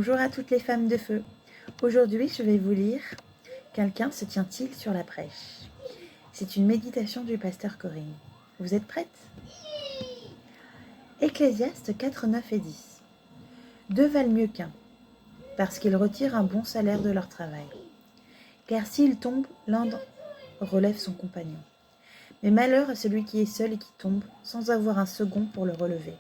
Bonjour à toutes les femmes de feu. Aujourd'hui, je vais vous lire « Quelqu'un se tient-il sur la brèche ?» C'est une méditation du pasteur Corinne. Vous êtes prêtes? Ecclésiaste 4, 9 et 10. Deux valent mieux qu'un, parce qu'ils retirent un bon salaire de leur travail. Car s'il tombe, l'un relève son compagnon. Mais malheur à celui qui est seul et qui tombe, sans avoir un second pour le relever.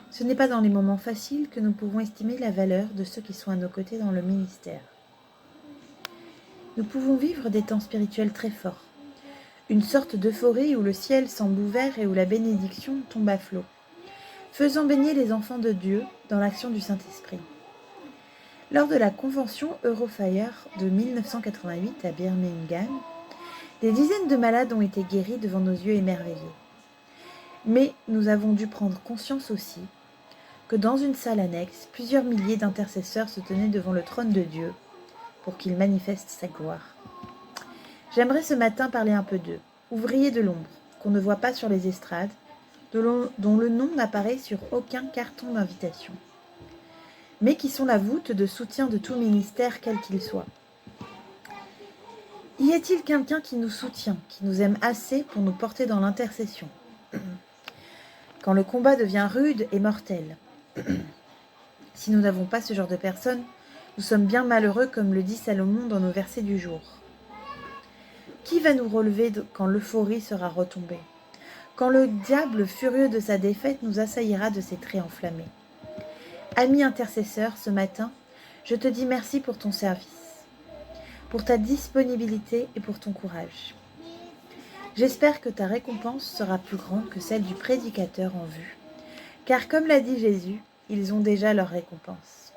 Ce n'est pas dans les moments faciles que nous pouvons estimer la valeur de ceux qui sont à nos côtés dans le ministère. Nous pouvons vivre des temps spirituels très forts, une sorte d'euphorie où le ciel semble ouvert et où la bénédiction tombe à flot, faisant baigner les enfants de Dieu dans l'action du Saint-Esprit. Lors de la convention Eurofire de 1988 à Birmingham, des dizaines de malades ont été guéris devant nos yeux émerveillés. Mais nous avons dû prendre conscience aussi que dans une salle annexe, plusieurs milliers d'intercesseurs se tenaient devant le trône de Dieu pour qu'il manifeste sa gloire. J'aimerais ce matin parler un peu d'eux, ouvriers de l'ombre, qu'on ne voit pas sur les estrades, dont le nom n'apparaît sur aucun carton d'invitation, mais qui sont la voûte de soutien de tout ministère quel qu'il soit. Y a-t-il quelqu'un qui nous soutient, qui nous aime assez pour nous porter dans l'intercession, quand le combat devient rude et mortel? Si nous n'avons pas ce genre de personnes, nous sommes bien malheureux, comme le dit Salomon dans nos versets du jour. Qui va nous relever quand l'euphorie sera retombée, quand le diable furieux de sa défaite nous assaillira de ses traits enflammés? Ami intercesseur, ce matin, je te dis merci pour ton service, pour ta disponibilité et pour ton courage. J'espère que ta récompense sera plus grande que celle du prédicateur en vue, car comme l'a dit Jésus, ils ont déjà leur récompense.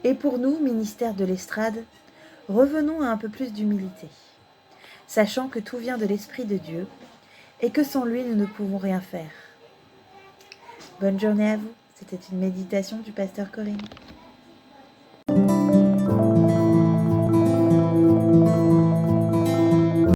Et pour nous, ministère de l'estrade, revenons à un peu plus d'humilité, sachant que tout vient de l'Esprit de Dieu et que sans lui, nous ne pouvons rien faire. Bonne journée à vous. C'était une méditation du pasteur Corinne.